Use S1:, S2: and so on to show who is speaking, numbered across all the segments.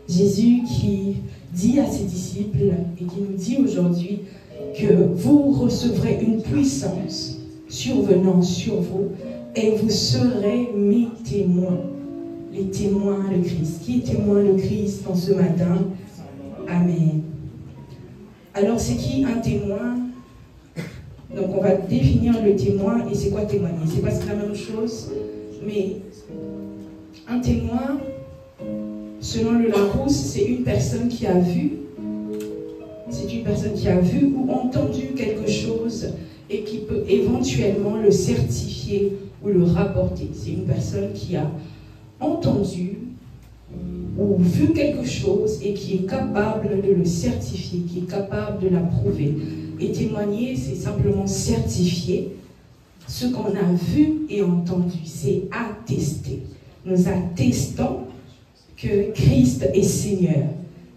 S1: Jésus qui dit à ses disciples et qui nous dit aujourd'hui que vous recevrez une puissance survenant sur vous et vous serez mes témoins. Les témoins, le Christ. Qui est témoin, le Christ, en ce matin? Amen. Alors, c'est qui un témoin? Donc, on va définir le témoin. Et c'est quoi témoigner? C'est pas la même chose, mais un témoin, selon le Larousse, c'est une personne qui a vu. C'est une personne qui a vu ou entendu quelque chose et qui peut éventuellement le certifier ou le rapporter. C'est une personne qui a entendu ou vu quelque chose et qui est capable de le certifier, qui est capable de l'approuver. Et témoigner, c'est simplement certifier ce qu'on a vu et entendu. C'est attester. Nous attestons que Christ est Seigneur.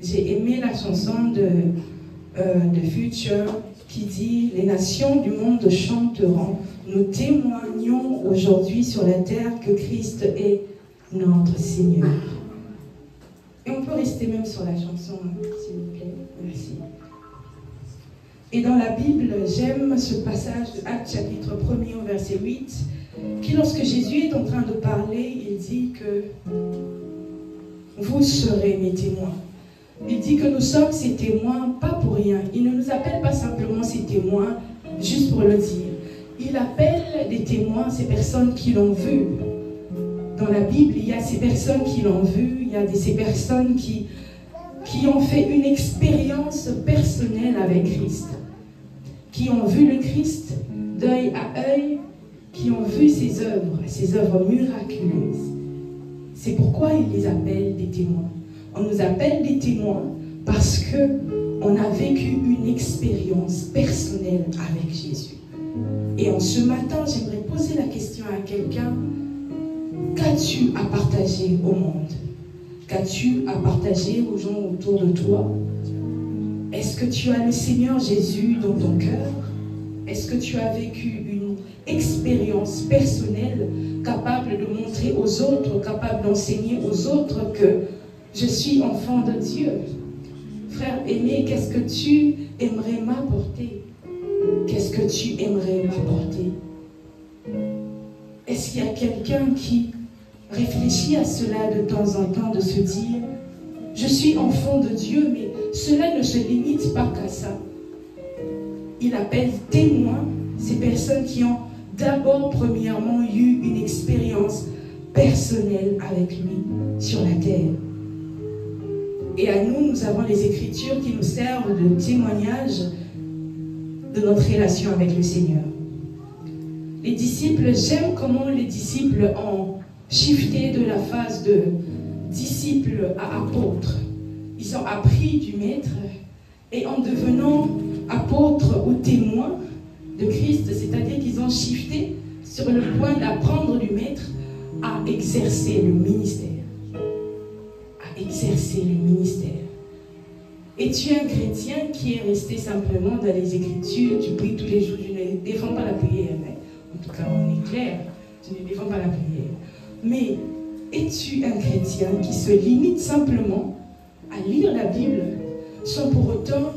S1: J'ai aimé la chanson de Future qui dit « Les nations du monde chanteront. Nous témoignons aujourd'hui sur la terre que Christ est notre Seigneur. » Et on peut rester même sur la chanson, s'il vous plaît. Merci. Et dans la Bible, j'aime ce passage de Actes chapitre 1er au verset 8, qui lorsque Jésus est en train de parler, il dit que vous serez mes témoins. Il dit que nous sommes ses témoins, pas pour rien. Il ne nous appelle pas simplement ses témoins, juste pour le dire. Il appelle des témoins ces personnes qui l'ont vu. Dans la Bible, il y a ces personnes qui l'ont vu, il y a ces personnes qui ont fait une expérience personnelle avec Christ, qui ont vu le Christ d'œil à œil, qui ont vu ses œuvres miraculeuses. C'est pourquoi il les appelle des témoins. On nous appelle des témoins parce qu'on a vécu une expérience personnelle avec Jésus. Et en ce matin, j'aimerais poser la question à quelqu'un. Qu'as-tu à partager au monde? Qu'as-tu à partager aux gens autour de toi? Est-ce que tu as le Seigneur Jésus dans ton cœur? Est-ce que tu as vécu une expérience personnelle capable de montrer aux autres, capable d'enseigner aux autres que je suis enfant de Dieu? Frère aimé, qu'est-ce que tu aimerais m'apporter? Qu'est-ce que tu aimerais m'apporter? Est-ce qu'il y a quelqu'un qui réfléchit à cela de temps en temps, de se dire « Je suis enfant de Dieu, mais cela ne se limite pas qu'à ça. » Il appelle témoins ces personnes qui ont d'abord, premièrement, eu une expérience personnelle avec lui sur la terre. Et à nous, nous avons les Écritures qui nous servent de témoignage de notre relation avec le Seigneur. Les disciples, j'aime comment les disciples ont shifté de la phase de disciples à apôtres. Ils ont appris du Maître et en devenant apôtres ou témoins de Christ, c'est-à-dire qu'ils ont shifté sur le point d'apprendre du Maître à exercer le ministère. À exercer le ministère. Es-tu un chrétien qui est resté simplement dans les Écritures, tu pries tous les jours, je ne défends pas la prière, mais en tout cas on est clair, je ne défends pas la prière. Mais es-tu un chrétien qui se limite simplement à lire la Bible sans pour autant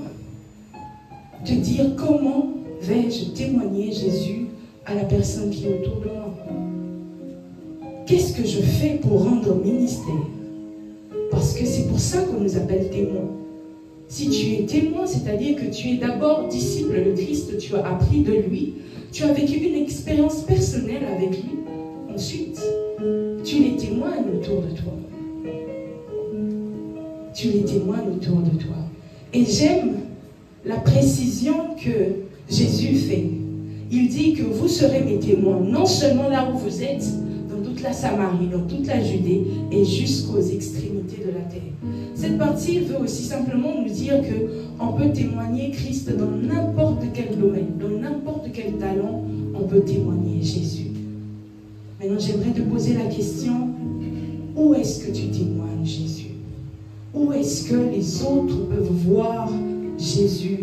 S1: te dire comment vais-je témoigner Jésus à la personne qui est autour de moi? Qu'est-ce que je fais pour rendre ministère? Parce que c'est pour ça qu'on nous appelle témoins. Si tu es témoin, c'est-à-dire que tu es d'abord disciple de Christ, tu as appris de lui, tu as vécu une expérience personnelle avec lui. Ensuite, tu les témoignes autour de toi. Tu les témoignes autour de toi. Et j'aime la précision que Jésus fait. Il dit que vous serez mes témoins, non seulement là où vous êtes, dans toute la Samarie, dans toute la Judée et jusqu'aux extrémités de la terre. Cette partie veut aussi simplement nous dire qu'on peut témoigner Christ dans n'importe quel domaine, dans n'importe quel talent, on peut témoigner Jésus. Maintenant, j'aimerais te poser la question, où est-ce que tu témoignes Jésus? Où est-ce que les autres peuvent voir Jésus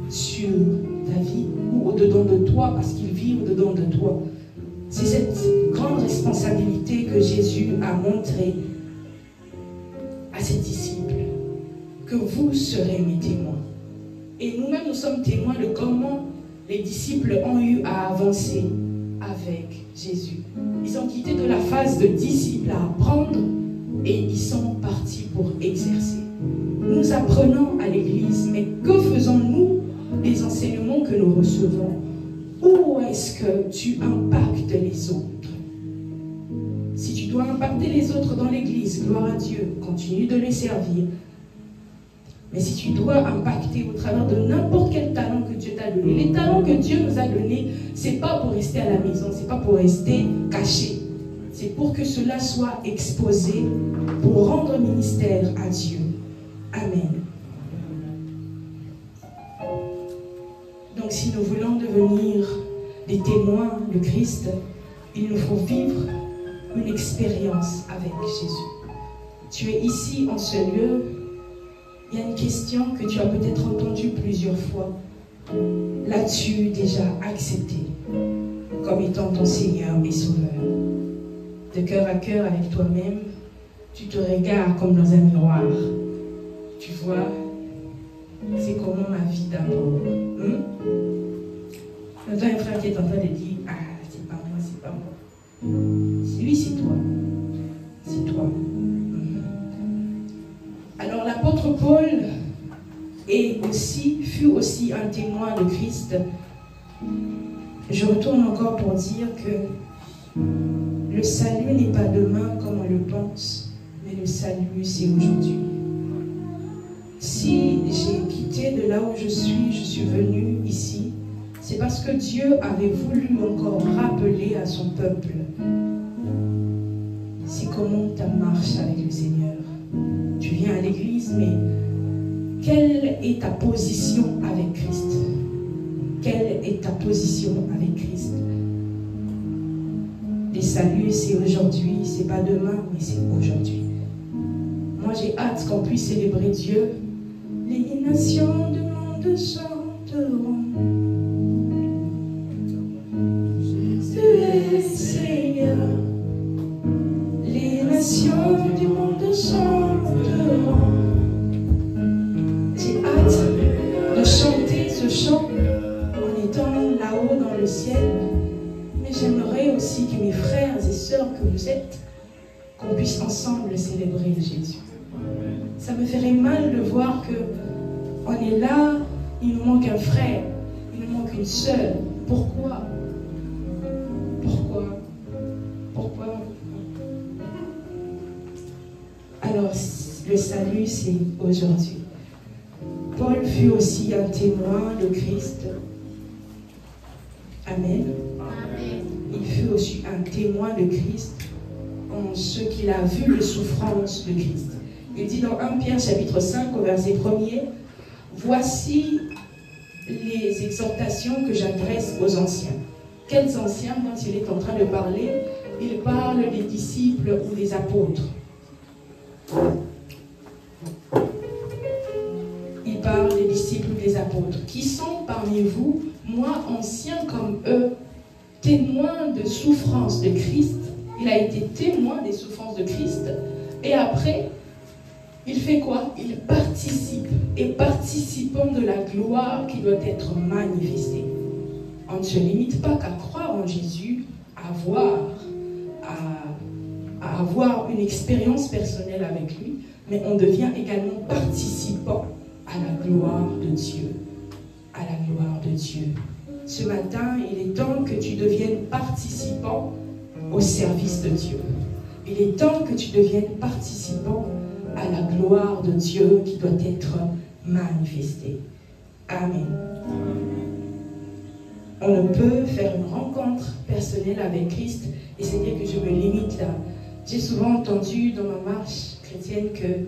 S1: sur ta vie ou au-dedans de toi, parce qu'il vit au-dedans de toi? C'est cette grande responsabilité que Jésus a montrée à ses disciples que vous serez mes témoins. Et nous-mêmes, nous sommes témoins de comment les disciples ont eu à avancer avec Jésus. Ils ont quitté de la phase de disciples à apprendre et ils sont partis pour exercer. Nous apprenons à l'église, mais que faisons-nous des enseignements que nous recevons? Où est-ce que tu impactes les autres? Si tu dois impacter les autres dans l'église, gloire à Dieu, continue de les servir. Mais si tu dois impacter au travers de n'importe quel talent que Dieu t'a donné, les talents que Dieu nous a donnés, ce n'est pas pour rester à la maison, ce n'est pas pour rester caché. C'est pour que cela soit exposé, pour rendre ministère à Dieu. Amen. Donc si nous voulons devenir des témoins de Christ, il nous faut vivre une expérience avec Jésus. Tu es ici en ce lieu, il y a une question que tu as peut-être entendue plusieurs fois. L'as-tu déjà accepté comme étant ton Seigneur et Sauveur? De cœur à cœur avec toi-même, tu te regardes comme dans un miroir. Tu vois, c'est comment ma vie d'abord. L'autre un frère qui est en train de dire, ah, c'est pas moi, c'est pas moi. Lui, c'est toi. C'est toi. Alors l'apôtre Paul fut aussi un témoin de Christ. Je retourne encore pour dire que le salut n'est pas demain comme on le pense, mais le salut c'est aujourd'hui. Si j'ai quitté de là où je suis venu ici, c'est parce que Dieu avait voulu encore rappeler à son peuple, c'est comment ta marche avec le Seigneur. Tu viens à l'église, mais quelle est ta position avec Christ? Quelle est ta position avec Christ? Les saluts, c'est aujourd'hui, c'est pas demain, mais c'est aujourd'hui. Moi, j'ai hâte qu'on puisse célébrer Dieu. Les nations du monde chanteront. Tu es Seigneur. Les nations du monde chanteront. J'ai hâte de chanter ce chant en étant là-haut dans le ciel. Mais j'aimerais aussi que mes frères et sœurs que vous êtes, qu'on puisse ensemble célébrer Jésus. Ça me ferait mal de voir que on est là, il nous manque un frère, il nous manque une sœur. Pourquoi? Pourquoi? Alors, le salut, c'est aujourd'hui. Paul fut aussi un témoin de Christ. Amen. Il fut aussi un témoin de Christ en ce qu'il a vu les souffrances de Christ. Il dit dans 1 Pierre chapitre 5 au verset 1er, « Voici les exhortations que j'adresse aux anciens. » Quels anciens dont il est en train de parler? Il parle des disciples ou des apôtres. Il parle des disciples ou des apôtres. Qui sont parmi vous, moi ancien comme eux, témoins de souffrances de Christ. Il a été témoin des souffrances de Christ. Et après, il fait quoi? Il participe. Et participant de la gloire qui doit être manifestée. On ne se limite pas qu'à croire en Jésus, à avoir une expérience personnelle avec lui, mais on devient également participant à la gloire de Dieu. À la gloire de Dieu. Ce matin, il est temps que tu deviennes participant au service de Dieu. Il est temps que tu deviennes participant à la gloire de Dieu qui doit être manifestée. Amen. On ne peut faire une rencontre personnelle avec Christ et c'est dire que je me limite là. J'ai souvent entendu dans ma marche chrétienne que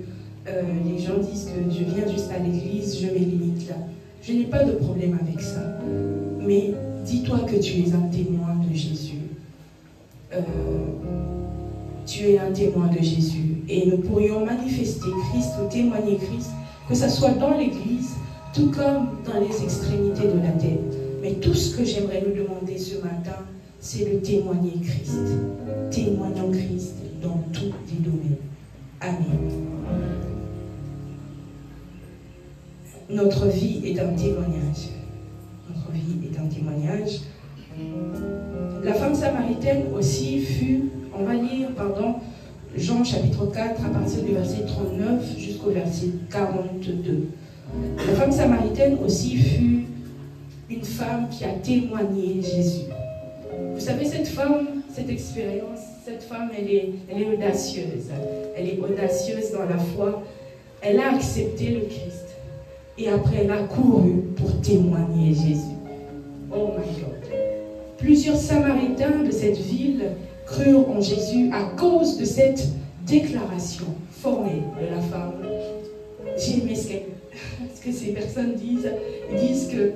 S1: les gens disent que je viens juste à l'église, je me limite là. Je n'ai pas de problème avec ça. Mais dis-toi que tu es un témoin de Jésus. Tu es un témoin de Jésus. Et nous pourrions manifester Christ ou témoigner Christ, que ce soit dans l'église, tout comme dans les extrémités de la terre. Mais tout ce que j'aimerais nous demander ce matin, c'est de témoigner Christ. Témoignons Christ dans tous les domaines. Amen. Notre vie est un témoignage. Notre vie est un témoignage. La femme samaritaine aussi fut, on va lire, Jean chapitre 4 à partir du verset 39 jusqu'au verset 42. La femme samaritaine aussi fut une femme qui a témoigné Jésus. Vous savez, cette femme, cette expérience, cette femme, elle est audacieuse. Elle est audacieuse dans la foi. Elle a accepté le Christ. Et après, elle a couru pour témoigner Jésus. Oh my God. Plusieurs Samaritains de cette ville crurent en Jésus à cause de cette déclaration formelle de la femme. J'ai aimé ce que ces personnes disent. Ils disent que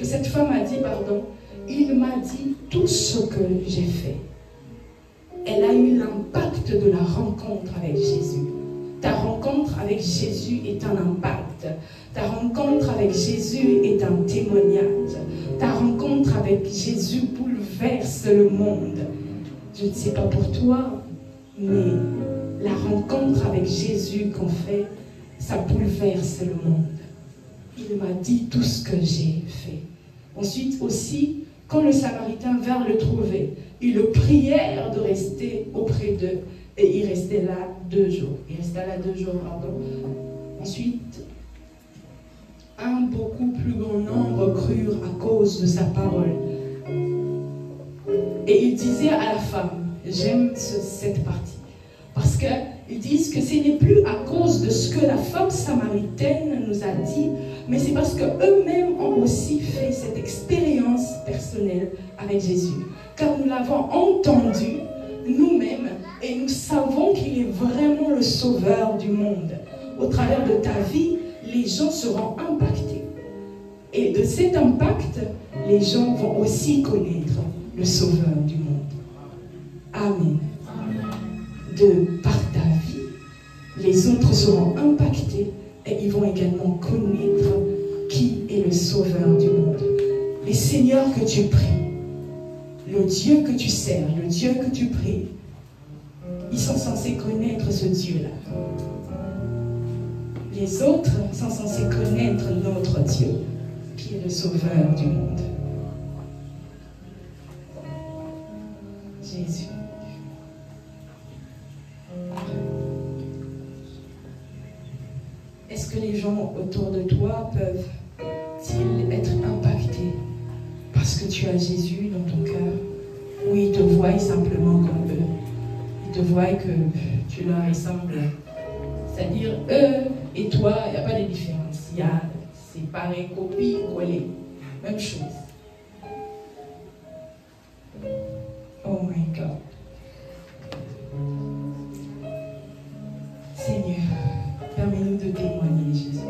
S1: cette femme a dit, il m'a dit tout ce que j'ai fait. Elle a eu l'impact de la rencontre avec Jésus. Ta rencontre avec Jésus est un impact. Ta rencontre avec Jésus est un témoignage. Ta rencontre avec Jésus bouleverse le monde. Je ne sais pas pour toi, mais la rencontre avec Jésus qu'on fait, ça bouleverse le monde. Il m'a dit tout ce que j'ai fait. Ensuite aussi, quand le Samaritain vint le trouver, ils le prièrent de rester auprès d'eux. Et il restait là 2 jours. Ensuite, un beaucoup plus grand nombre crurent à cause de sa parole. Et il disait à la femme, j'aime cette partie, parce qu'ils disent que ce n'est plus à cause de ce que la femme samaritaine nous a dit, mais c'est parce qu'eux-mêmes ont aussi fait cette expérience personnelle avec Jésus. Car nous l'avons entendu nous-mêmes et nous savons qu'il est vraiment le sauveur du monde. Au travers de ta vie, les gens seront impactés. Et de cet impact, les gens vont aussi connaître le sauveur du monde. Amen. Par ta vie, les autres seront impactés et ils vont également connaître qui est le sauveur du monde. Les seigneurs que tu pries, le Dieu que tu sers, le Dieu que tu pries, ils sont censés connaître ce Dieu-là. Les autres sont censés connaître notre Dieu, qui est le sauveur du monde. Jésus. Est-ce que les gens autour de toi peuvent-ils être impactés parce que tu as Jésus dans ton cœur? Ou ils te voient simplement comme eux? Ils te voient que tu leur ressembles. C'est-à-dire, eux et toi, il n'y a pas de différence. C'est pareil, copie, collé. Même chose. Oh my God. Seigneur, permets-nous de témoigner, Jésus.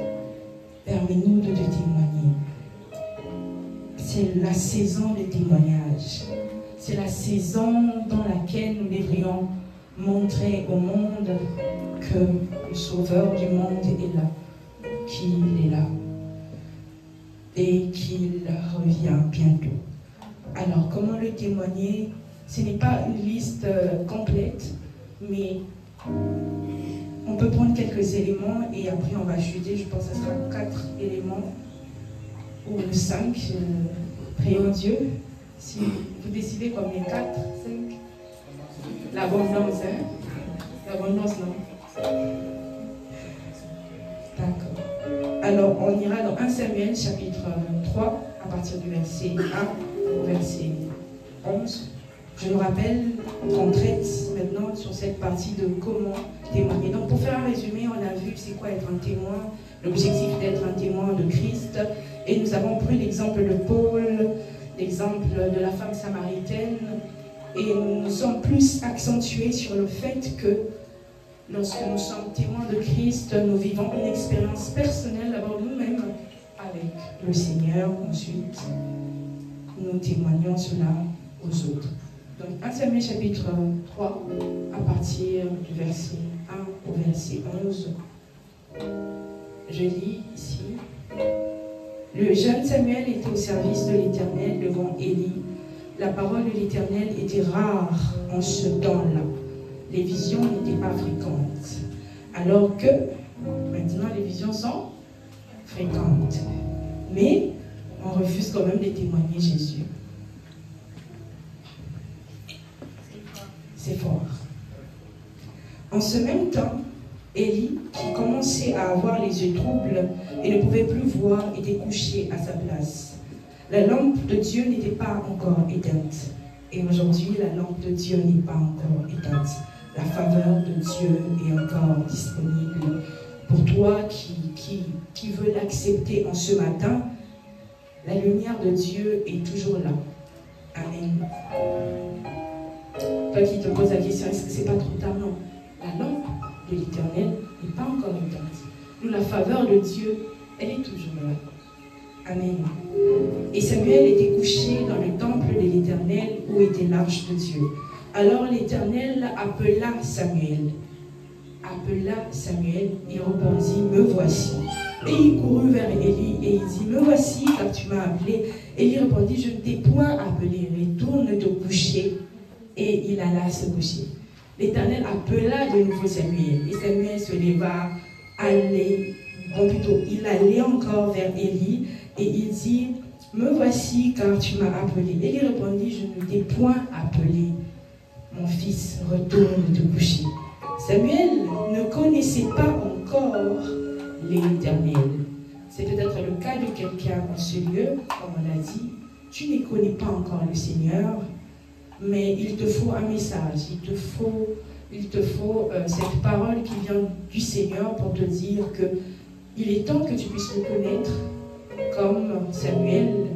S1: Permets-nous de te témoigner. C'est la saison des témoignages. C'est la saison dans laquelle nous devrions montrer au monde que le Sauveur du monde est là, qu'il est là et qu'il revient bientôt. Alors, comment le témoigner? Ce n'est pas une liste complète, mais on peut prendre quelques éléments et après on va chuter. Je pense que ce sera 4 éléments ou 5. Prions Dieu. Si vous décidez comme les 4, 5, l'abondance, hein? L'abondance, non? D'accord. Alors, on ira dans 1 Samuel, chapitre 3, à partir du verset 1 au verset 11. Je nous rappelle qu'on traite maintenant sur cette partie de comment témoigner. Donc, pour faire un résumé, on a vu c'est quoi être un témoin, l'objectif d'être un témoin de Christ. Et nous avons pris l'exemple de Paul, l'exemple de la femme samaritaine. Et nous sommes plus accentués sur le fait que lorsque nous sommes témoins de Christ, nous vivons une expérience personnelle d'abord nous-mêmes avec le Seigneur. Ensuite, nous témoignons cela aux autres. Donc 1 Samuel chapitre 3, à partir du verset 1 au verset 11. Je lis ici. Le jeune Samuel était au service de l'Éternel devant Élie. La parole de l'Éternel était rare en ce temps-là. Les visions n'étaient pas fréquentes. Alors que maintenant les visions sont fréquentes. Mais on refuse quand même de témoigner Jésus. C'est fort. En ce même temps, Élie, qui commençait à avoir les yeux troubles et ne pouvait plus voir, était couché à sa place. La lampe de Dieu n'était pas encore éteinte. Et aujourd'hui, la lampe de Dieu n'est pas encore éteinte. La faveur de Dieu est encore disponible. Pour toi qui veux l'accepter en ce matin, la lumière de Dieu est toujours là. Amen. Toi qui te poses la question, est-ce que c'est pas trop tard? Non. La lampe de l'Éternel n'est pas encore éteinte. Nous, la faveur de Dieu, elle est toujours là. Amen. Et Samuel était couché dans le temple de l'Éternel où était l'arche de Dieu. Alors l'Éternel appela Samuel. Il répondit, me voici. Et il courut vers Élie et il dit, me voici car tu m'as appelé. Élie répondit, je ne t'ai point appelé, retourne te coucher. Et il alla se coucher. L'Éternel appela de nouveau Samuel. Et Samuel se leva, il allait encore vers Élie et il dit, me voici car tu m'as appelé. Élie répondit, je ne t'ai point appelé. Mon fils, retourne te coucher. Samuel ne connaissait pas encore l'Éternel. C'est peut-être le cas de quelqu'un en ce lieu, comme on l'a dit. Tu ne connais pas encore le Seigneur, mais il te faut un message, il te faut cette parole qui vient du Seigneur pour te dire que il est temps que tu puisses le connaître comme Samuel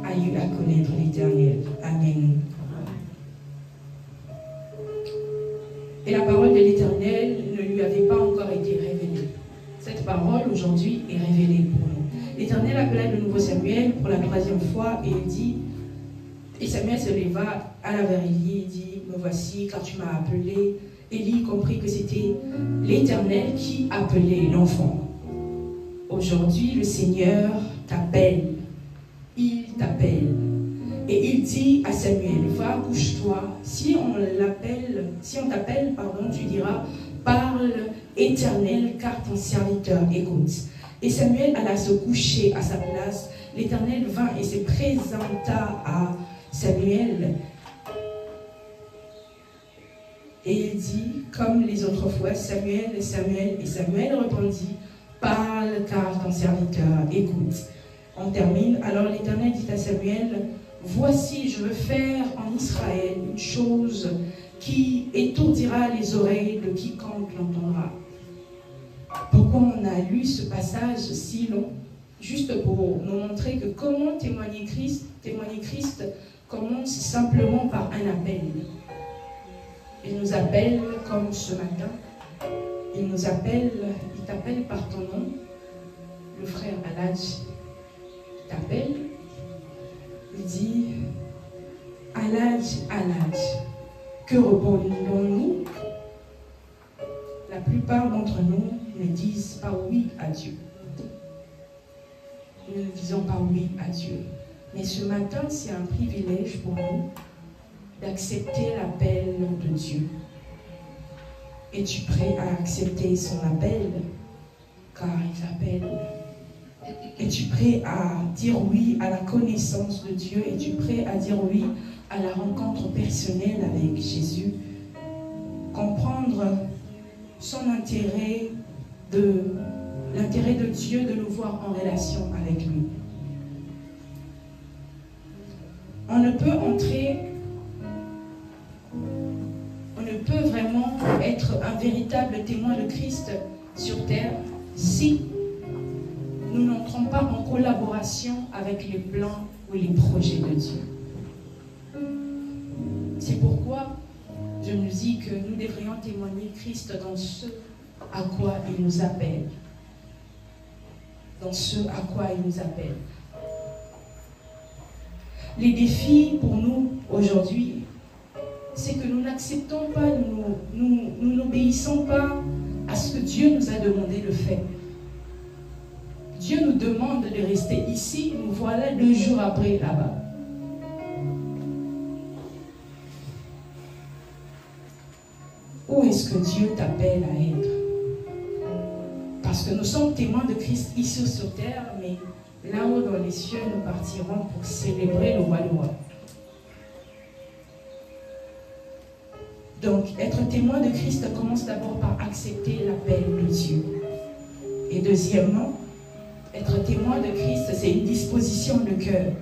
S1: a eu à connaître l'Éternel. Amen. Et la parole de l'Éternel ne lui avait pas encore été révélée. Cette parole aujourd'hui est révélée pour nous. L'Éternel appela de nouveau Samuel pour la 3e fois et il dit, et Samuel se leva, alla vers Élie et dit, me voici car tu m'as appelé. Élie comprit que c'était l'Éternel qui appelait l'enfant. Aujourd'hui, le Seigneur t'appelle. Il t'appelle. Et il dit à Samuel, va, couche-toi. Si on t'appelle, tu diras, parle, Éternel, car ton serviteur écoute. Et Samuel alla se coucher à sa place. L'Éternel vint et se présenta à Samuel. Et il dit, comme les autres fois, Samuel, Samuel. Et Samuel répondit, parle, car ton serviteur écoute. On termine. Alors l'Éternel dit à Samuel, voici, je veux faire en Israël une chose qui étourdira les oreilles de quiconque l'entendra. Pourquoi on a lu ce passage si long? Juste pour nous montrer que comment témoigner Christ commence simplement par un appel. Il nous appelle comme ce matin. Il t'appelle par ton nom. Le frère Aladj t'appelle. Il dit, Aladj, Aladj, que répondons-nous? La plupart d'entre nous ne disent pas oui à Dieu. Nous ne disons pas oui à Dieu. Mais ce matin, c'est un privilège pour nous d'accepter l'appel de Dieu. Es-tu prêt à accepter son appel? Car il t'appelle. Es-tu prêt à dire oui à la connaissance de Dieu? Es-tu prêt à dire oui à la rencontre personnelle avec Jésus? Comprendre son intérêt, l'intérêt de Dieu de nous voir en relation avec lui. On ne peut vraiment être un véritable témoin de Christ sur terre si nous n'entrons pas en collaboration avec les plans ou les projets de Dieu. C'est pourquoi je nous dis que nous devrions témoigner Christ dans ce à quoi il nous appelle. Dans ce à quoi il nous appelle. Les défis pour nous aujourd'hui, c'est que nous n'acceptons pas, nous n'obéissons pas à ce que Dieu nous a demandé de faire. Dieu nous demande de rester ici, nous voilà 2 jours après là-bas. Où est-ce que Dieu t'appelle à être? Parce que nous sommes témoins de Christ ici sur terre, mais là-haut dans les cieux, nous partirons pour célébrer le roi des rois. Donc, être témoin de Christ commence d'abord par accepter l'appel de Dieu. Et deuxièmement, être témoin de Christ, c'est une disposition de cœur.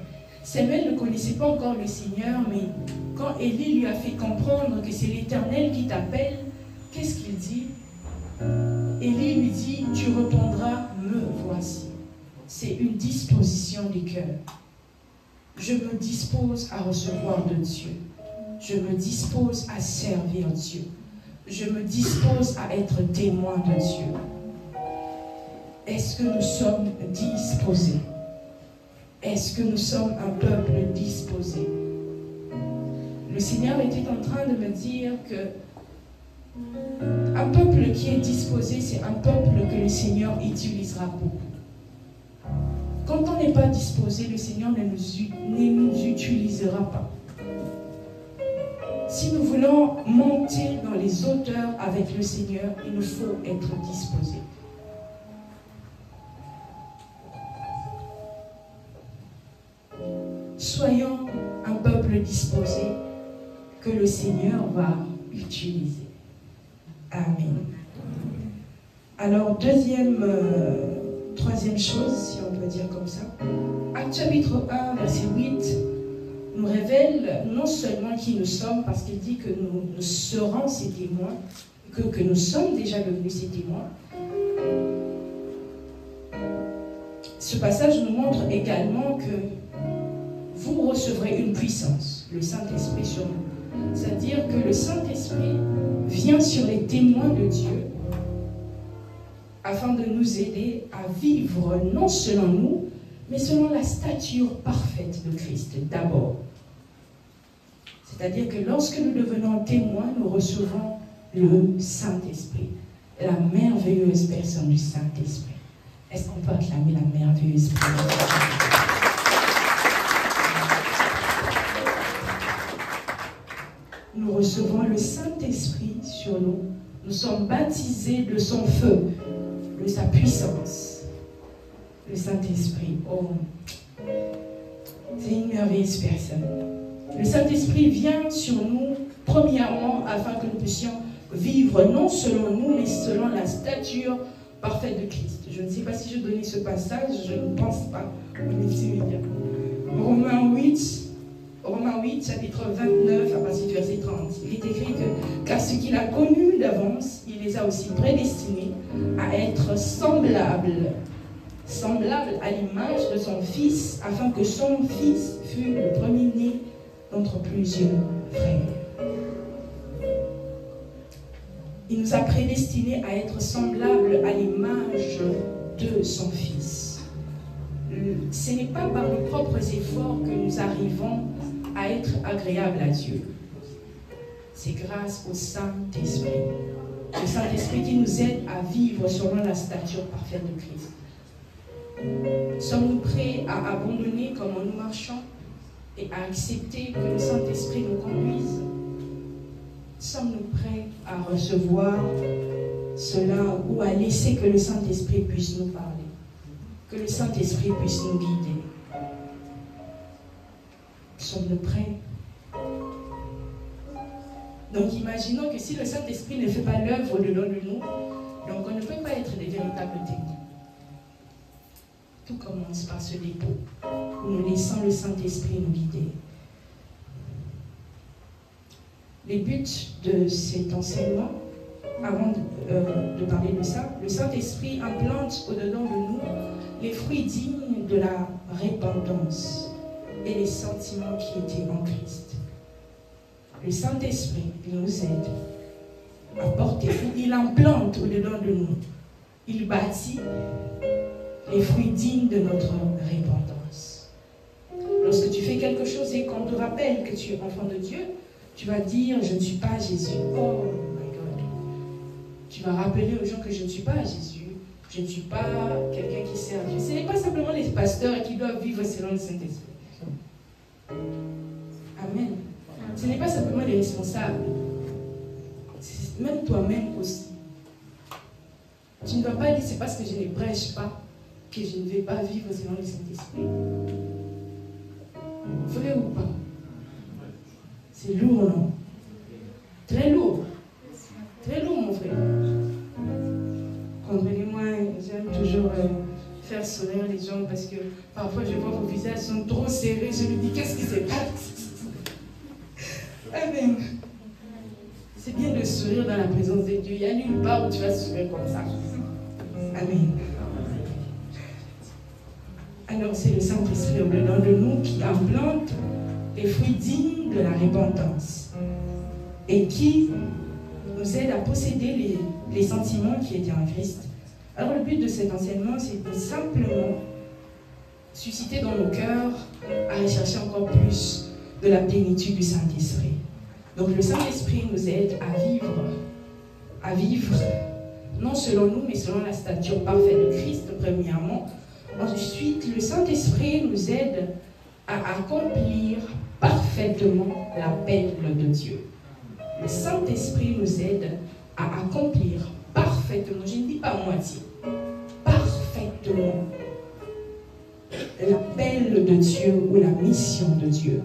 S1: Samuel ne connaissait pas encore le Seigneur, mais quand Élie lui a fait comprendre que c'est l'Éternel qui t'appelle, qu'est-ce qu'il dit? Élie lui dit, tu répondras, me voici. C'est une disposition du cœur. Je me dispose à recevoir de Dieu. Je me dispose à servir Dieu. Je me dispose à être témoin de Dieu. Est-ce que nous sommes disposés? Est-ce que nous sommes un peuple disposé? Le Seigneur était en train de me dire que un peuple qui est disposé, c'est un peuple que le Seigneur utilisera beaucoup. Quand on n'est pas disposé, le Seigneur ne nous utilisera pas. Si nous voulons monter dans les hauteurs avec le Seigneur, il nous faut être disposé. Soyons un peuple disposé que le Seigneur va utiliser. Amen. Alors, troisième chose, si on peut dire comme ça. Acte chapitre 1, verset 8, nous révèle non seulement qui nous sommes, parce qu'il dit que nous serons ses témoins, que nous sommes déjà devenus ses témoins. Ce passage nous montre également que vous recevrez une puissance, le Saint-Esprit sur nous. C'est-à-dire que le Saint-Esprit vient sur les témoins de Dieu afin de nous aider à vivre non selon nous, mais selon la stature parfaite de Christ d'abord. C'est-à-dire que lorsque nous devenons témoins, nous recevons le Saint-Esprit, la merveilleuse personne du Saint-Esprit. Est-ce qu'on peut acclamer la merveilleuse personne? Nous recevons le Saint-Esprit sur nous. Nous sommes baptisés de son feu, de sa puissance. Le Saint-Esprit, oh, c'est une merveilleuse personne. Le Saint-Esprit vient sur nous, premièrement, afin que nous puissions vivre non selon nous, mais selon la stature parfaite de Christ. Je ne sais pas si je donnais ce passage, je ne pense pas. Romains 8, chapitre 29, à partir du verset 30. Il est écrit que, car ce qu'il a connu d'avance, il les a aussi prédestinés à être semblables à l'image de son Fils, afin que son Fils fût le premier-né d'entre plusieurs frères. Il nous a prédestinés à être semblables à l'image de son Fils. Ce n'est pas par nos propres efforts que nous arrivons à être agréables à Dieu. C'est grâce au Saint-Esprit. Le Saint-Esprit qui nous aide à vivre selon la stature parfaite de Christ. Sommes-nous prêts à abandonner comment nous marchons et à accepter que le Saint-Esprit nous conduise? Sommes-nous prêts à recevoir cela ou à laisser que le Saint-Esprit puisse nous parler? Que le Saint-Esprit puisse nous guider? Sommes-nous prêts? Donc imaginons que si le Saint-Esprit ne fait pas l'œuvre au-dedans de nous, donc on ne peut pas être des véritables témoins. Tout commence par ce dépôt, où nous laissons le Saint-Esprit nous guider. Les buts de cet enseignement, avant de parler de ça, le Saint-Esprit implante au-dedans de nous les fruits dignes de la repentance et les sentiments qui étaient en Christ. Le Saint-Esprit, il nous aide à porter, il implante au-dedans de nous, il bâtit les fruits dignes de notre repentance. Lorsque tu fais quelque chose et qu'on te rappelle que tu es enfant de Dieu, tu vas dire, je ne suis pas Jésus. Oh my God. Tu vas rappeler aux gens que je ne suis pas Jésus. Je ne suis pas quelqu'un qui sert Dieu. Ce n'est pas simplement les pasteurs qui doivent vivre selon le Saint-Esprit. Amen. Ce n'est pas simplement les responsables. Même toi-même aussi. Tu ne vas pas dire, c'est parce que je ne prêche pas que je ne vais pas vivre selon le Saint-Esprit. Vrai ou pas? C'est lourd, non? Très lourd. Très lourd, mon frère. Comprenez-moi, j'aime toujours faire sourire les gens parce que parfois je vois vos visages sont trop serrés. Je me dis, qu'est-ce qui se passe? Amen. C'est bien de sourire dans la présence de Dieu. Il n'y a nulle part où tu vas sourire comme ça. Amen. Alors c'est le Saint-Esprit au dedans de nous qui implante les fruits dignes de la repentance et qui nous aide à posséder les sentiments qui étaient en Christ. Alors le but de cet enseignement, c'est de simplement susciter dans nos cœurs à rechercher encore plus de la plénitude du Saint-Esprit. Donc le Saint-Esprit nous aide à vivre non selon nous, mais selon la stature parfaite de Christ, premièrement. Ensuite, le Saint-Esprit nous aide à accomplir parfaitement l'appel de Dieu. Le Saint-Esprit nous aide à accomplir parfaitement, je ne dis pas moitié, parfaitement l'appel de Dieu ou la mission de Dieu.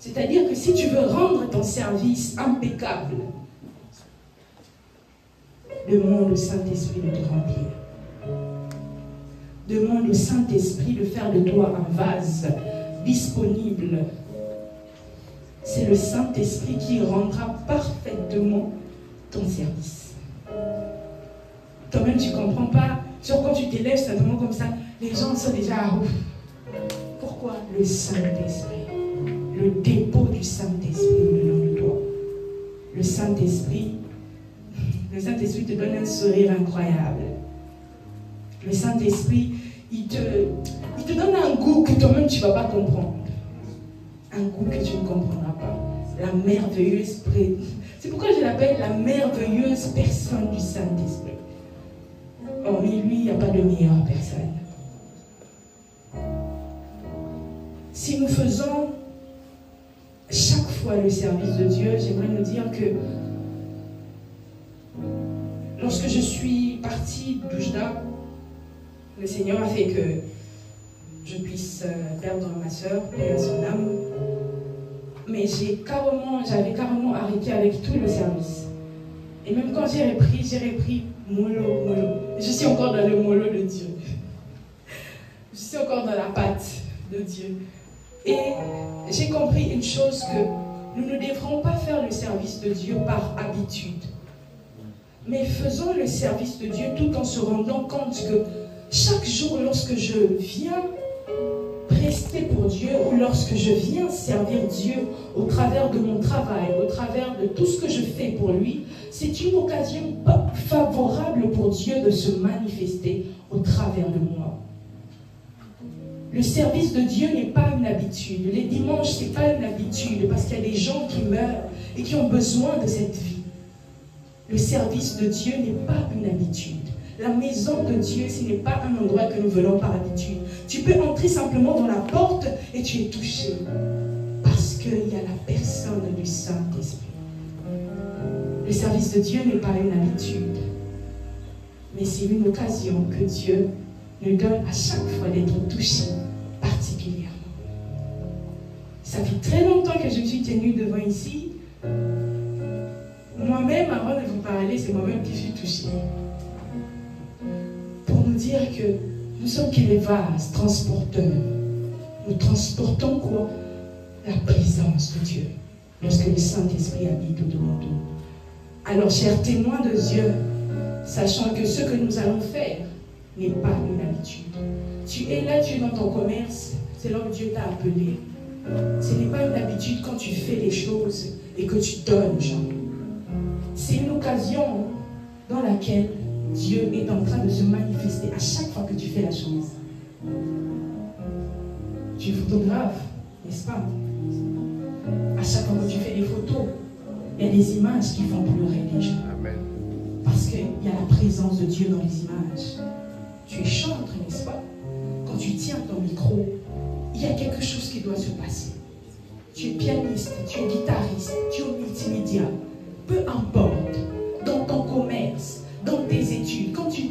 S1: C'est-à-dire que si tu veux rendre ton service impeccable, demande au Saint-Esprit de te remplir. Demande au Saint-Esprit de faire de toi un vase disponible. C'est le Saint-Esprit qui rendra parfaitement ton service. Toi-même, tu ne comprends pas. Genre, quand tu t'élèves simplement comme ça, les gens sont déjà à ouf. Pourquoi? Le Saint-Esprit. Le dépôt du Saint-Esprit au dedans de toi. Le Saint-Esprit te donne un sourire incroyable. Le Saint-Esprit, il te donne un goût que toi-même tu ne vas pas comprendre. Un goût que tu ne comprendras pas. La merveilleuse, c'est pourquoi je l'appelle la merveilleuse personne du Saint-Esprit. Hormis lui, il n'y a pas de meilleure personne. Si nous faisons chaque fois le service de Dieu, j'aimerais nous dire que lorsque je suis partie d'Oujda, le Seigneur a fait que je puisse perdre ma soeur, paix à son âme. Mais j'avais carrément arrêté avec tout le service. Et même quand j'ai repris mollo. Je suis encore dans le mollo de Dieu. Je suis encore dans la pâte de Dieu. Et j'ai compris une chose, que nous ne devrons pas faire le service de Dieu par habitude. Mais faisons le service de Dieu tout en se rendant compte que chaque jour, lorsque je viens prester pour Dieu ou lorsque je viens servir Dieu au travers de mon travail, au travers de tout ce que je fais pour lui, c'est une occasion favorable pour Dieu de se manifester au travers de moi. Le service de Dieu n'est pas une habitude. Les dimanches, ce n'est pas une habitude parce qu'il y a des gens qui meurent et qui ont besoin de cette vie. Le service de Dieu n'est pas une habitude. La maison de Dieu, ce n'est pas un endroit que nous venons par habitude. Tu peux entrer simplement dans la porte et tu es touché. Parce qu'il y a la personne du Saint-Esprit. Le service de Dieu n'est pas une habitude. Mais c'est une occasion que Dieu nous donne à chaque fois d'être touché particulièrement. Ça fait très longtemps que je me suis tenue devant ici. Moi-même, avant de vous parler, c'est moi-même qui suis touchée. Pour nous dire que nous sommes que les vases transporteurs. Nous transportons quoi? La présence de Dieu. Lorsque le Saint-Esprit habite au-devant de nous. Alors, chers témoins de Dieu, sachant que ce que nous allons faire n'est pas une habitude. Tu es là, tu es dans ton commerce, c'est là où Dieu t'a appelé. Ce n'est pas une habitude quand tu fais les choses et que tu donnes, Jean. C'est une occasion dans laquelle Dieu est en train de se manifester à chaque fois que tu fais la chose. Tu es photographe, n'est-ce pas? À chaque fois que tu fais des photos, il y a des images qui font pleurer les gens.
S2: Amen.
S1: Parce qu'il y a la présence de Dieu dans les images. Tu es chantre, n'est-ce pas? Quand tu tiens ton micro, il y a quelque chose qui doit se passer. Tu es pianiste, tu es guitariste, tu es multimédia. Peu importe, dans ton commerce, dans tes études, quand tu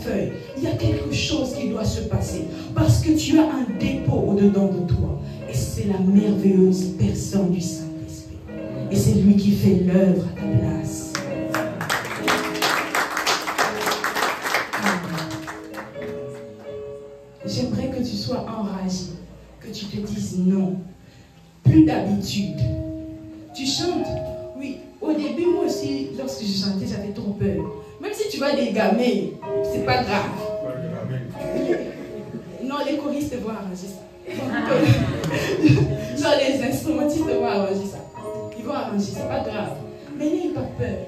S1: feuille. Il y a quelque chose qui doit se passer. Parce que tu as un dépôt au-dedans de toi. Et c'est la merveilleuse personne du Saint-Esprit. Et c'est lui qui fait l'œuvre à ta place. J'aimerais que tu sois enragé. Que tu te dises non. Plus d'habitude. Tu chantes. Oui, au début, moi aussi, lorsque je chantais, j'avais trop peur. Même si tu vas dégamer, c'est pas grave. Non, les choristes vont arranger ça. Genre les instrumentistes vont arranger ça. Ils vont arranger, c'est pas grave. Mais n'ayez pas peur.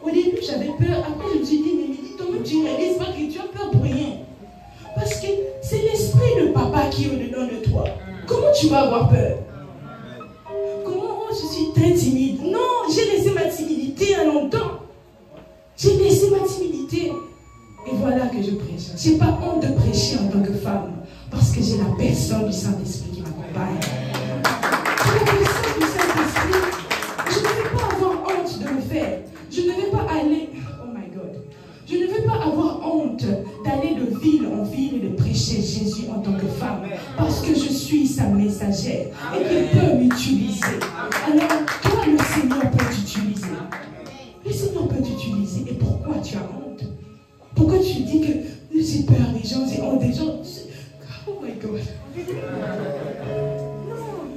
S1: Au début, j'avais peur. Après, je me suis dit, mais toi-même, tu réalises pas que tu as peur pour rien. Parce que c'est l'esprit de papa qui est au-dedans de toi. Comment tu vas avoir peur? Comment je suis très timide? Non, j'ai laissé ma timidité à longtemps. J'ai laissé ma timidité. Et voilà que je prêche. Je n'ai pas honte de prêcher en tant que femme. Parce que j'ai la personne du Saint-Esprit qui m'accompagne. J'ai la personne du Saint-Esprit. Je ne vais pas avoir honte de le faire. Je ne vais pas aller... Oh my God. Je ne vais pas avoir honte d'aller de ville en ville et de prêcher Jésus en tant que femme. Parce que je suis sa messagère. Et qu'il peut m'utiliser. Alors, toi, le Seigneur peut t'utiliser. Le Seigneur peut t'utiliser. Et pourquoi tu as honte? Pourquoi tu dis que j'ai peur des gens, j'ai honte des gens? Oh my God.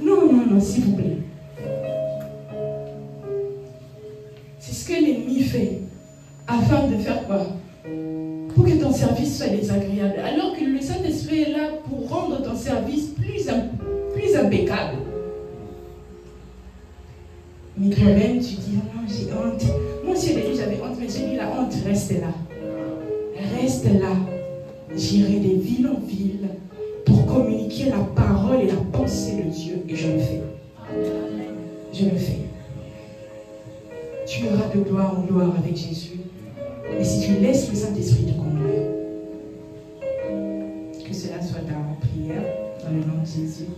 S1: Non, s'il vous plaît. C'est ce que l'ennemi fait. Afin de faire quoi? Pour que ton service soit désagréable. Alors que le Saint-Esprit est là pour rendre ton service plus impeccable. Mais toi-même, tu dis, oh non, j'ai honte. Moi aussi, au début, j'avais honte, mais j'ai dit, la honte reste là. Reste là. J'irai de ville en ville pour communiquer la parole et la pensée de Dieu. Et je le fais. Je le fais. Tu iras de gloire en gloire avec Jésus. Mais si tu laisses le Saint-Esprit te conduire, que cela soit ta prière dans le nom de Jésus.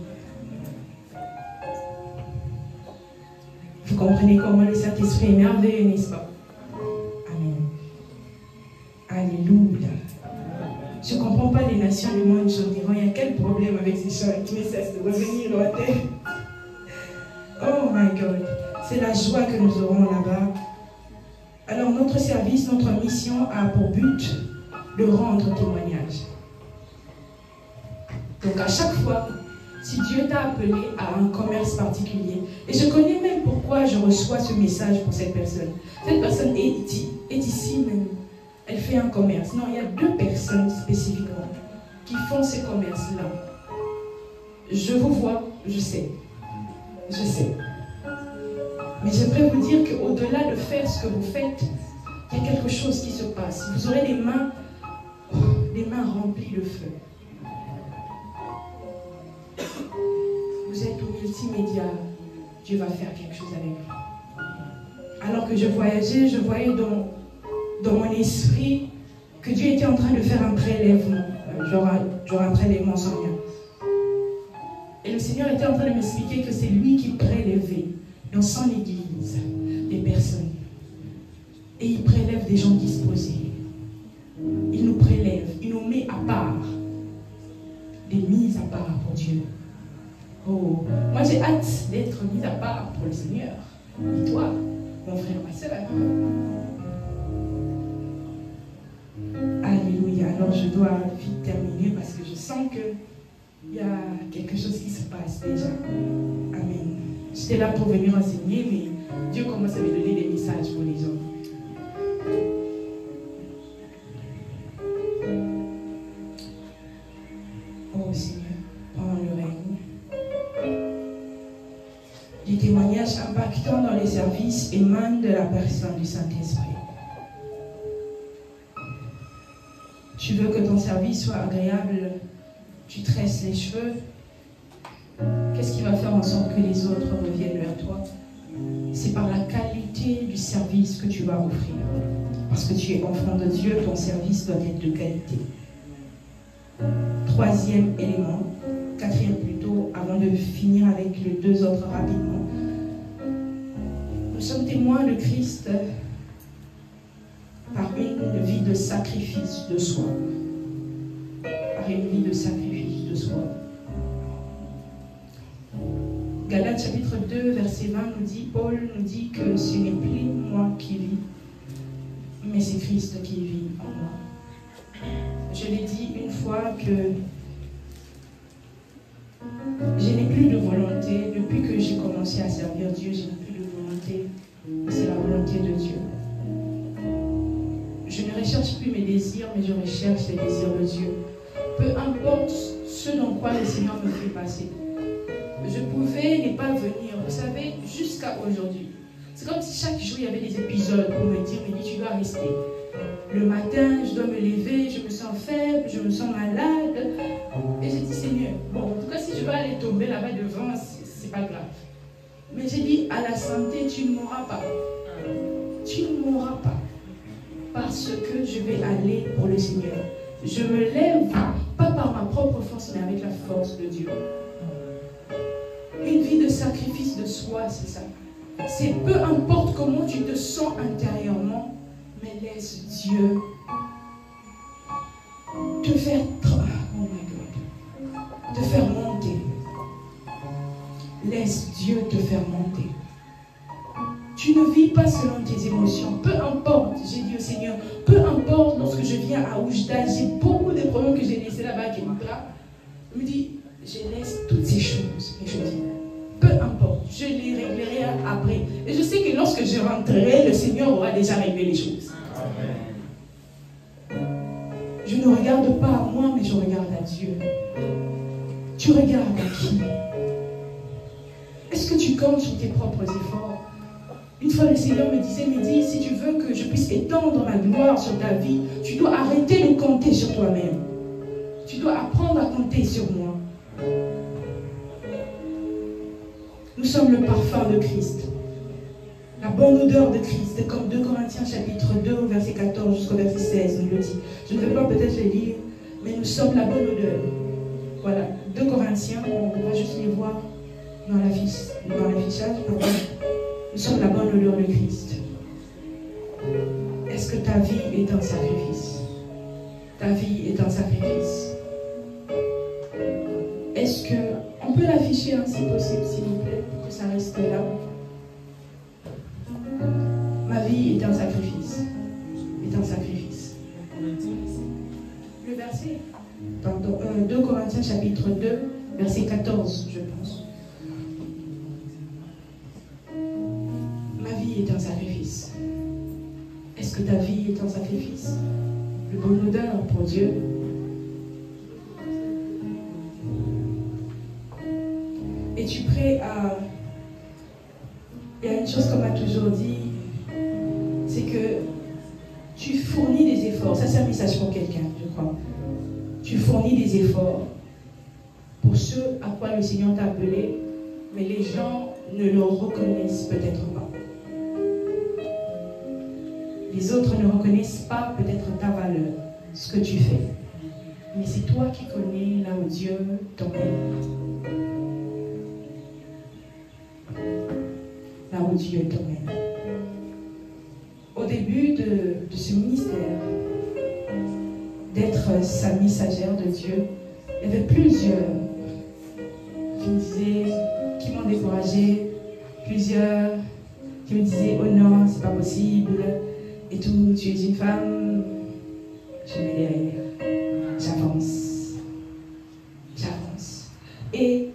S1: Vous comprenez comment le Saint-Esprit est merveilleux, n'est-ce pas? Amen. Alléluia. Je ne comprends pas les nations du monde chanteront. Il y a quel problème avec ces chants qui ne cessent de revenir dans la tête? Oh my God. C'est la joie que nous aurons là-bas. Alors notre service, notre mission a pour but de rendre témoignage. Donc à chaque fois, si Dieu t'a appelé à un commerce particulier, et je connais même pourquoi je reçois ce message pour cette personne. Cette personne est ici même. Elle fait un commerce. Non, il y a 2 personnes spécifiquement qui font ces commerces-là. Je vous vois, je sais. Je sais. Mais j'aimerais vous dire qu'au-delà de faire ce que vous faites, il y a quelque chose qui se passe. Vous aurez des mains remplies de feu. Vous êtes au multimédia. Dieu va faire quelque chose avec vous. Alors que je voyageais, je voyais dans mon esprit que Dieu était en train de faire un prélèvement. Genre un prélèvement sanguin. Et le Seigneur était en train de m'expliquer que c'est lui qui prélevait dans son église des personnes. Et il prélève des gens disposés. Il nous prélève, il nous met à part. Des mises à part pour Dieu. Oh, moi j'ai hâte d'être mise à part pour le Seigneur. Et toi, mon frère, ma soeur. Alléluia. Alors je dois vite terminer parce que je sens qu'il y a quelque chose qui se passe déjà. Amen. J'étais là pour venir enseigner, mais Dieu commence à me donner des messages pour les gens. Oh Seigneur, prends le règne. Les témoignages impactants dans les services émanent de la personne du Saint-Esprit. Tu veux que ton service soit agréable, tu tresses les cheveux. Qu'est-ce qui va faire en sorte que les autres reviennent vers toi? C'est par la qualité du service que tu vas offrir. Parce que tu es enfant de Dieu, ton service doit être de qualité. 3e élément, 4e plutôt, avant de finir avec les 2 autres rapidement. Nous sommes témoins de Christ par une vie de sacrifice de soi. Par une vie de sacrifice de soi. Galates chapitre 2, verset 20 nous dit, Paul nous dit que ce n'est plus moi qui vis, mais c'est Christ qui vit en moi. Je l'ai dit une fois que je n'ai plus de volonté, depuis que j'ai commencé à servir Dieu, je n'ai plus de volonté, c'est la volonté de Dieu. Je ne recherche plus mes désirs, mais je recherche les désirs de Dieu. Peu importe ce dans quoi le Seigneur me fait passer. Je pouvais ne pas venir, vous savez, jusqu'à aujourd'hui. C'est comme si chaque jour il y avait des épisodes pour me dire, mais tu dois rester. Le matin, je dois me lever, je me sens faible, je me sens malade. Et j'ai dit, Seigneur, bon, en tout cas, si je vais aller tomber là-bas devant, c'est pas grave. Mais j'ai dit, à la santé, tu ne mourras pas. Tu ne mourras pas. Parce que je vais aller pour le Seigneur. Je me lève, pas par ma propre force, mais avec la force de Dieu. Une vie de sacrifice de soi, c'est ça. C'est peu importe comment tu te sens intérieurement, mais laisse Dieu te faire, oh my God, te faire monter. Laisse Dieu te faire monter. Tu ne vis pas selon tes émotions. Peu importe, j'ai dit au Seigneur, peu importe lorsque je viens à Oujda, j'ai beaucoup de problèmes que j'ai laissés là-bas, qui me dit, je laisse toutes ces choses. Et je dis, peu importe, je les réglerai après. Et je sais que lorsque je rentrerai, le Seigneur aura déjà réglé les choses. Amen. Je ne regarde pas à moi, mais je regarde à Dieu. Tu regardes à qui? Est-ce que tu comptes sur tes propres efforts? Une fois, le Seigneur me disait, Mehdi, si tu veux que je puisse étendre ma gloire sur ta vie, tu dois arrêter de compter sur toi-même. Tu dois apprendre à compter sur moi. Nous sommes le parfum de Christ. La bonne odeur de Christ. C'est comme 2 Corinthiens chapitre 2, verset 14 jusqu'au verset 16, nous le dit. Je ne vais pas peut-être le lire, mais nous sommes la bonne odeur. Voilà, 2 Corinthiens, on va juste les voir dans l'affichage. Nous sommes la bonne odeur de Christ. Est-ce que ta vie est un sacrifice? Ta vie est un sacrifice. Est-ce que... On peut l'afficher hein, si possible, s'il vous plaît, pour que ça reste là. Ma vie est un sacrifice. Est un sacrifice. Le verset, dans 2 Corinthiens chapitre 2, verset 14, je pense. Ma vie est un sacrifice. Est-ce que ta vie est un sacrifice? Le bonne odeur pour Dieu. Es-tu prêt à... Il y a une chose qu'on m'a toujours dit, c'est que tu fournis des efforts. Ça, c'est un message pour quelqu'un, je crois. Tu fournis des efforts pour ce à quoi le Seigneur t'a appelé, mais les gens ne le reconnaissent peut-être pas. Les autres ne reconnaissent pas peut-être ta valeur, ce que tu fais. Mais c'est toi qui connais là où Dieu t'emmène. Là où Dieu t'emmène. Au début de ce ministère, d'être sa messagère de Dieu, il y avait plusieurs qui me disaient, qui m'ont découragée, plusieurs qui me disaient, oh non, c'est pas possible, et tout, tu es une femme, je mets derrière, j'avance. Et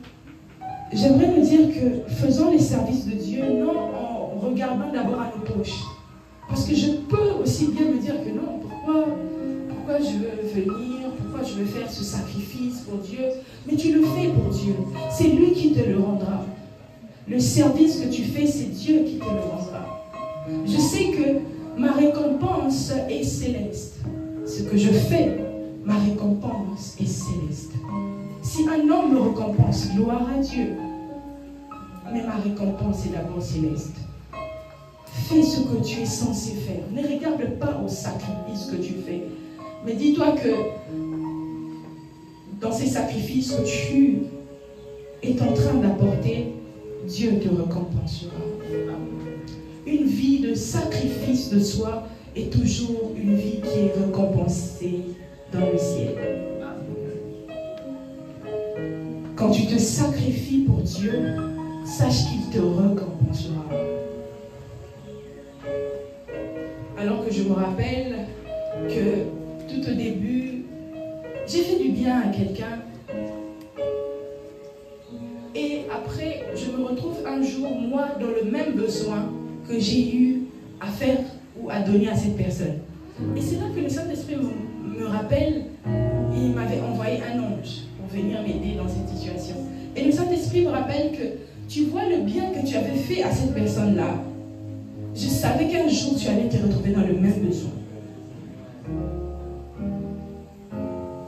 S1: j'aimerais me dire que faisons les services de Dieu, non en regardant d'abord à nos poches. Parce que je peux aussi bien me dire que non, pourquoi je veux venir, pourquoi je veux faire ce sacrifice pour Dieu. Mais tu le fais pour Dieu. C'est lui qui te le rendra. Le service que tu fais, c'est Dieu qui te le rendra. Je sais que ma récompense est céleste. Ce que je fais, ma récompense est céleste. Si un homme me récompense, gloire à Dieu. Mais ma récompense est d'abord céleste. Fais ce que tu es censé faire. Ne regarde pas au sacrifice que tu fais. Mais dis-toi que dans ces sacrifices que tu es en train d'apporter, Dieu te récompensera. Une vie de sacrifice de soi et toujours une vie qui est récompensée dans le ciel. Quand tu te sacrifies pour Dieu, sache qu'il te récompensera. Alors que je me rappelle que tout au début, j'ai fait du bien à quelqu'un. Et après, je me retrouve un jour, moi, dans le même besoin que j'ai eu à faire ou à donner à cette personne. Et c'est là que le Saint-Esprit me rappelle, il m'avait envoyé un ange pour venir m'aider dans cette situation. Et le Saint-Esprit me rappelle que tu vois le bien que tu avais fait à cette personne-là. Je savais qu'un jour tu allais te retrouver dans le même besoin.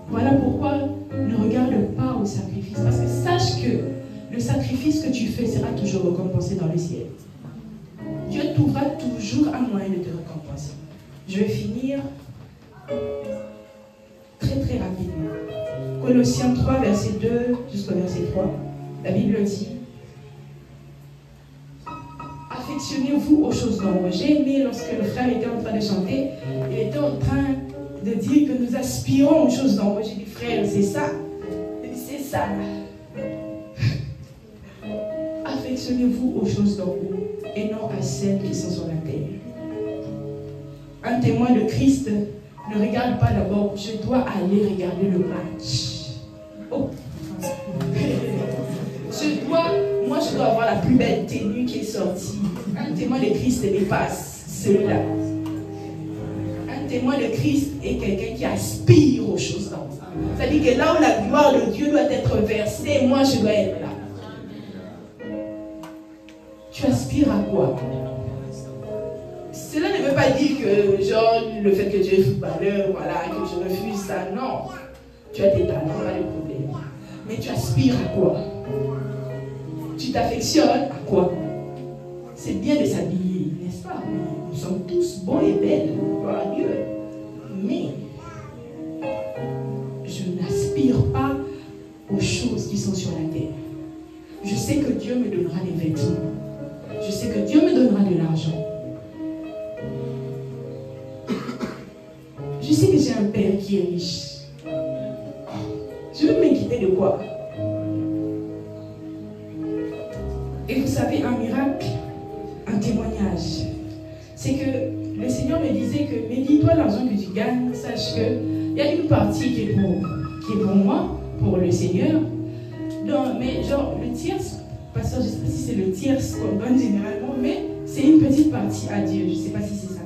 S1: Voilà pourquoi ne regarde pas au sacrifice. Parce que sache que le sacrifice que tu fais sera toujours récompensé dans le ciel. Dieu trouvera toujours un moyen de te récompenser. Je vais finir très très rapidement. Colossiens 3, verset 2 jusqu'au verset 3. La Bible dit: affectionnez-vous aux choses d'en haut. J'ai aimé lorsque le frère était en train de chanter, il était en train de dire que nous aspirons aux choses d'en haut. J'ai dit: frère, c'est ça. C'est ça. Affectionnez-vous aux choses d'en haut et non à celles qui sont sur la terre. Un témoin de Christ ne regarde pas d'abord, je dois aller regarder le match. Oh. Moi je dois avoir la plus belle tenue qui est sortie. Un témoin de Christ dépasse celui-là. Un témoin de Christ est quelqu'un qui aspire aux choses d'en haut. C'est-à-dire que là où la gloire de Dieu doit être versée, moi je dois être là. Tu aspires à quoi? Cela ne veut pas dire que, genre, le fait que tu es footballeur, voilà, que je refuse ça. Non. Tu as tes talents, pas de problème. Mais tu aspires à quoi? Tu t'affectionnes à quoi? C'est bien de s'habiller, n'est-ce pas? Nous sommes tous beaux et belles, gloire à Dieu. Mais je n'aspire pas aux choses qui sont sur la terre. Je sais que Dieu me donnera des vêtements. Je sais que Dieu me donnera de l'argent. Je sais que j'ai un père qui est riche. Je veux m'inquiéter de quoi? Et vous savez, un miracle, un témoignage, c'est que le Seigneur me disait que, mais dis-toi l'argent que tu gagnes, sache qu'il y a une partie qui est pour moi, pour le Seigneur. Non, mais genre, le tiers, pasteur, je ne sais pas si c'est le tiers qu'on donne généralement, mais c'est une petite partie à Dieu. Je ne sais pas si c'est ça.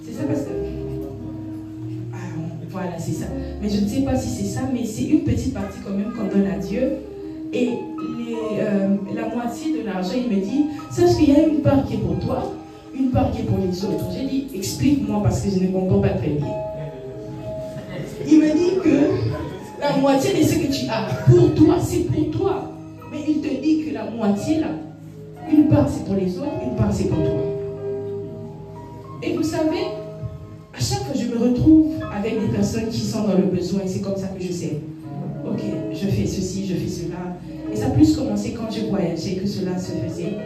S1: C'est ça, pasteur? Ah, voilà, c'est ça. Mais je ne sais pas si c'est ça, mais c'est une petite partie quand même qu'on donne à Dieu. Et la moitié de l'argent, il me dit, sache qu'il y a une part qui est pour toi, une part qui est pour les autres. J'ai dit, explique-moi parce que je ne comprends pas très bien. Il me dit que la moitié de ce que tu as pour toi, c'est pour toi. Mais il te dit que la moitié là, une part c'est pour les autres, une part c'est pour toi. Et vous savez, à chaque fois je me retrouve avec des personnes qui sont dans le besoin et c'est comme ça que je sais. Ok, je fais ceci, je fais cela. Et ça a plus commencé quand je voyageais que cela se faisait.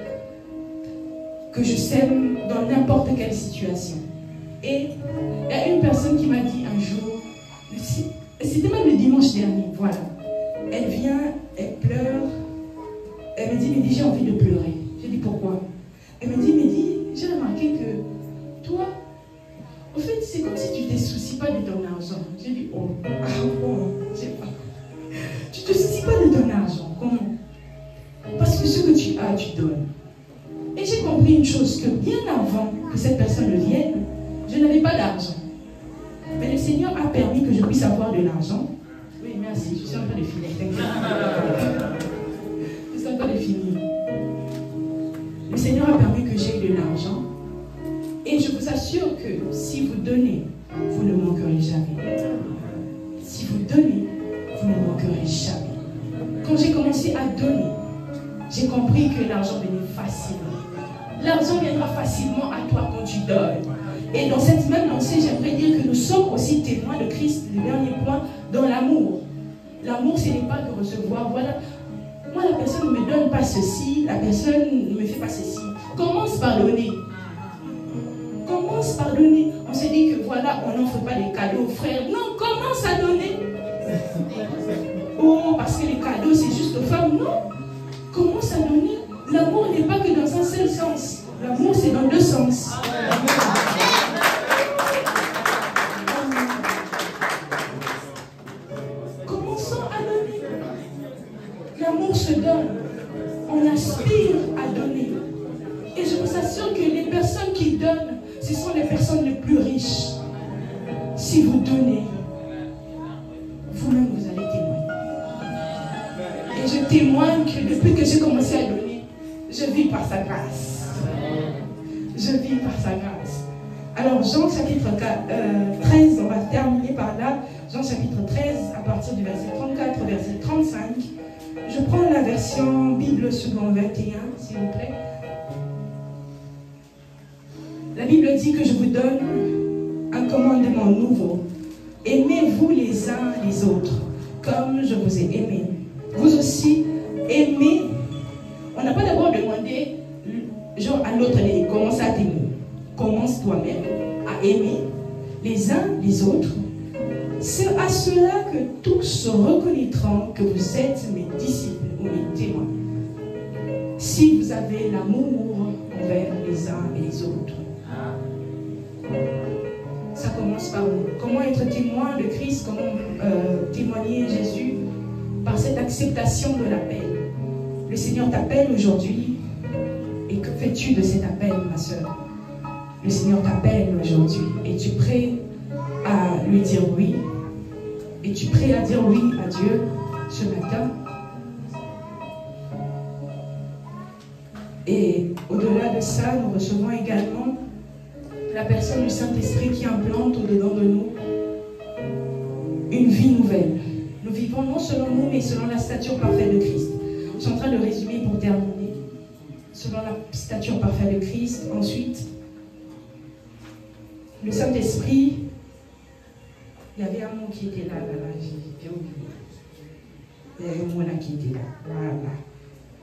S1: Que je sème dans n'importe quelle situation. Et il y a une personne qui m'a dit un jour, c'était même le dimanche dernier, voilà. Elle vient, elle pleure. Elle me dit, mais j'ai envie de pleurer. J'ai dit, pourquoi? Elle me dit, mais j'ai remarqué que toi, au fait, c'est comme si tu ne te soucies pas de ton argent. J'ai dit, oh, bon, je sais pas. Tu ne te soucies pas de ton argent. Comment? Parce que ce que tu as, tu donnes. Et j'ai compris une chose, que bien avant que cette personne ne vienne, je n'avais pas d'argent. Mais le Seigneur a permis que je puisse avoir de l'argent. Oui, merci, je suis en train de finir. Je suis en train de finir. Le Seigneur a permis que j'aie de l'argent. Et je vous assure que si vous donnez, vous ne manquerez jamais. Si vous donnez, vous ne manquerez jamais. Quand j'ai commencé à donner, j'ai compris que l'argent venait facilement. L'argent viendra facilement à toi quand tu donnes. Et dans cette même lancée, j'aimerais dire que nous sommes aussi témoins de Christ, le dernier point, dans l'amour. L'amour, ce n'est pas de recevoir. Voilà, moi, la personne ne me donne pas ceci, la personne ne me fait pas ceci. Commence par donner. Commence commence par donner. On se dit que voilà, on n'offre pas les cadeaux aux frères. Non, commence à donner. Oh, parce que les cadeaux, c'est juste aux femmes. Non, commence à donner. L'amour n'est pas que dans un seul sens. L'amour, c'est dans deux sens. Commençons à donner. L'amour se donne. On aspire à donner. Et je vous assure que les personnes qui donnent, ce sont les personnes les plus riches. Si vous donnez, vous-même, vous allez témoigner. Et je témoigne que depuis que j'ai commencé à donner, je vis par sa grâce. Je vis par sa grâce. Alors, Jean chapitre 13, on va terminer par là. Jean chapitre 13, à partir du verset 34, verset 35. Je prends la version Bible seconde 21, s'il vous plaît. La Bible dit que je vous donne un commandement nouveau. Aimez-vous les uns les autres, comme je vous ai aimé. Vous aussi, aimez. On n'a pas d'abord demandé genre à l'autre, commence à t'aimer. Commence toi-même à aimer les uns les autres. C'est à cela que tous reconnaîtront que vous êtes mes disciples ou mes témoins. Si vous avez l'amour envers les uns et les autres. Ça commence par nous. Comment être témoin de Christ, comment témoigner Jésus? Par cette acceptation de l'appel. Le Seigneur t'appelle aujourd'hui. Et que fais-tu de cet appel, ma soeur? Le Seigneur t'appelle aujourd'hui. Es-tu prêt à lui dire oui? Es-tu prêt à dire oui à Dieu ce matin? Et au-delà de ça, nous recevons également la personne du Saint-Esprit qui implante au-dedans de nous une vie nouvelle. Nous vivons non selon nous, mais selon la stature parfaite de Christ. Je suis en train de résumer pour terminer. Selon la stature parfaite de Christ. Ensuite, le Saint-Esprit, il y avait un mot qui était là, j'ai oublié. Il y avait un mot là qui était là. Voilà.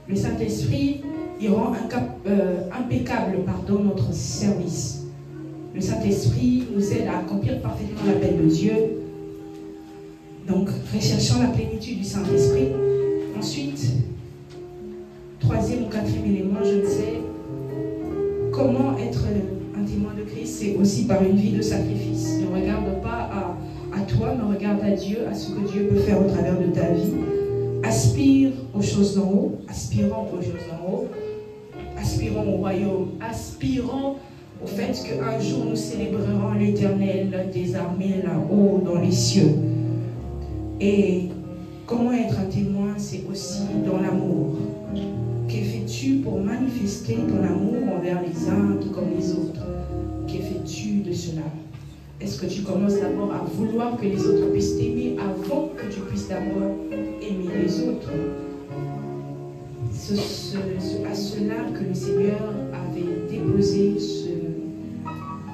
S1: Le Saint-Esprit, il rend impeccable notre service. Le Saint-Esprit nous aide à accomplir parfaitement l'appel de Dieu. Donc, recherchons la plénitude du Saint-Esprit. Ensuite, troisième ou quatrième élément, je ne sais, comment être un témoin de Christ, c'est aussi par une vie de sacrifice. Ne regarde pas à toi, mais regarde à Dieu, à ce que Dieu peut faire au travers de ta vie. Aspire aux choses d'en haut, aspirons aux choses d'en haut, aspirons au royaume, aspirons au fait qu'un jour nous célébrerons l'Éternel des armées là-haut dans les cieux. Et comment être un témoin, c'est aussi dans l'amour. Que fais-tu pour manifester ton amour envers les uns comme les autres? Que fais-tu de cela? Est-ce que tu commences d'abord à vouloir que les autres puissent t'aimer avant que tu puisses d'abord aimer les autres? C'est à cela que le Seigneur avait déposé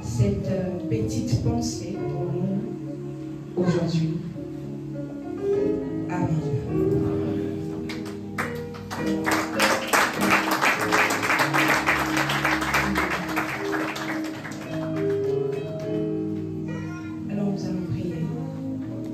S1: cette petite pensée pour nous aujourd'hui.